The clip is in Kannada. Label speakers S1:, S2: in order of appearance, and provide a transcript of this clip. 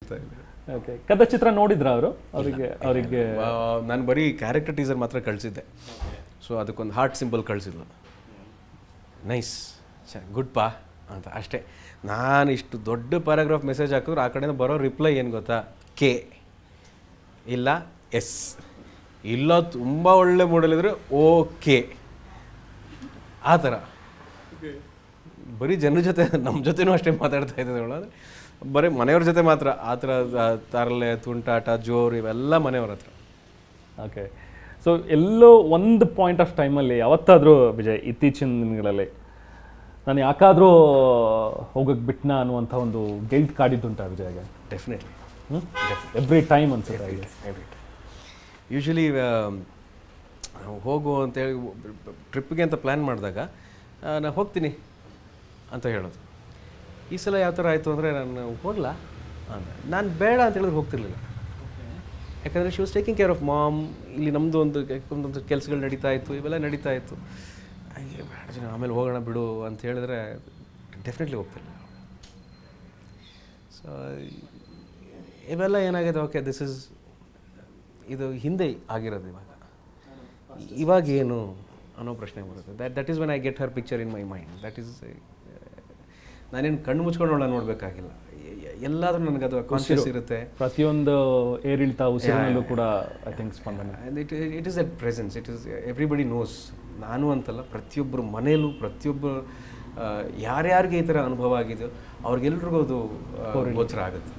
S1: ಸಿಗ್ತಾ ಇದೆ.
S2: ಓಕೆ, ಕಥಾಚಿತ್ರ ನೋಡಿದ್ರ ಅವರಿಗೆ
S1: ನಾನು ಬರೀ ಕ್ಯಾರೆಕ್ಟರ್ ಟೀಸರ್ ಮಾತ್ರ ಕಳಿಸಿದ್ದೆ. ಸೊ ಅದಕ್ಕೊಂದು ಹಾರ್ಟ್ ಸಿಂಬಲ್ ಕಳಿಸಿದ್ಲು, ನೈಸ್ ಗುಡ್ ಪಾ ಅಂತ ಅಷ್ಟೇ. ನಾನು ಇಷ್ಟು ದೊಡ್ಡ ಪ್ಯಾರಾಗ್ರಾಫ್ ಮೆಸೇಜ್ ಹಾಕಿದ್ರು ಆ ಕಡೆಯಿಂದ ಬರೋ ರಿಪ್ಲೈ ಏನು ಗೊತ್ತಾ, ಕೆ ಇಲ್ಲ ಎಸ್, ಇಲ್ಲ ತುಂಬ ಒಳ್ಳೆ ಮೂಡಲಿದ್ರೆ ಓಕೆ, ಆ ಥರ. ಬರೀ ಜನರ ಜೊತೆ, ನಮ್ಮ ಜೊತೆನೂ ಅಷ್ಟೇ ಮಾತಾಡ್ತಾ ಇದ್ದೆ ನೋಡೋದು, ಬರೀ ಮನೆಯವ್ರ ಜೊತೆ ಮಾತ್ರ ಆ ಥರ ತರಲೆ ತುಂಟಾಟ ಜೋರು ಇವೆಲ್ಲ ಮನೆಯವ್ರ ಹತ್ರ.
S2: ಓಕೆ, ಸೊ ಎಲ್ಲೋ ಒಂದು ಪಾಯಿಂಟ್ ಆಫ್ ಟೈಮಲ್ಲಿ ಯಾವತ್ತಾದರೂ ವಿಜಯ್ ಇತ್ತೀಚಿನ ದಿನಗಳಲ್ಲಿ ನಾನು ಯಾಕಾದರೂ ಹೋಗಕ್ಕೆ ಬಿಟ್ನಾ ಅನ್ನುವಂಥ ಒಂದು ಗಿಲ್ಟ್ ಕಾಡಿದ್ದುಂಟಾ ವಿಜಯ್ಗೆ?
S1: ಡೆಫಿನೆಟ್ಲಿ,
S2: ಎವ್ರಿ ಟೈಮ್ ಅನ್ಸುತ್ತೆ.
S1: ಎವ್ರಿ ಟೈಮ್ ಯೂಶ್ವಲಿ ಹೋಗು ಅಂತೇಳಿ ಟ್ರಿಪ್ಪಿಗೆ ಅಂತ ಪ್ಲ್ಯಾನ್ ಮಾಡಿದಾಗ ನಾನು ಹೋಗ್ತೀನಿ ಅಂತ ಹೇಳೋದು. ಈ ಸಲ ಯಾವ ಥರ ಆಯಿತು ಅಂದರೆ ನಾನು ಹೋಗಲ್ಲ ಅಂತ, ನಾನು ಬೇಡ ಅಂತ ಹೇಳಿದ್ರೆ ಹೋಗ್ತಿರ್ಲಿಲ್ಲ. ಯಾಕಂದರೆ she was taking care of mom. ಇಲ್ಲಿ ನಮ್ಮದು ಒಂದೊಂದು ಕೆಲಸಗಳು ನಡೀತಾ ಇತ್ತು, ಇವೆಲ್ಲ ನಡೀತಾ ಇತ್ತು. ಬೇಡ ಜನ ಆಮೇಲೆ ಹೋಗೋಣ ಬಿಡು ಅಂತ ಹೇಳಿದ್ರೆ ಡೆಫಿನೆಟ್ಲಿ ಹೋಗ್ತಿರ್ಲಿಲ್ಲ. ಸೊ ಇವೆಲ್ಲ ಏನಾಗಿದೆ, ಓಕೆ ಇದು ಹಿಂದೆ ಆಗಿರೋದು, ಇವಾಗ ಏನು ಅನ್ನೋ ಪ್ರಶ್ನೆ ಬರುತ್ತೆ. That is when I get Har picture in my mind. That is, ನಾನೇನು ಕಣ್ಣು ಮುಚ್ಕೊಂಡು ಅವಳನ್ನ ನೋಡಬೇಕಾಗಿಲ್ಲ, ಎಲ್ಲಾದರೂ ನನಗೆ ಅದು ಕಾನ್ಷಿಯಸ್ ಇರುತ್ತೆ.
S2: ಪ್ರತಿಯೊಂದು ಏರಿಳಿತ ಉಸಿರಿನಲ್ಲೂ ಕೂಡ ಐ ಥಿಂಕ್ ಸ್ಪಂದನೆ.
S1: It is A presence, it is everybody knows. ನಾನು ಅಂತಲ್ಲ, ಪ್ರತಿಯೊಬ್ಬರು ಮನೆಯಲ್ಲೂ ಪ್ರತಿಯೊಬ್ಬರು ಯಾರ್ಯಾರಿಗೆ ಈ ಥರ ಅನುಭವ ಆಗಿದೆಯೋ ಅವ್ರಿಗೆಲ್ರಿಗೂ ಅದು ಗೋಚರ ಆಗುತ್ತೆ.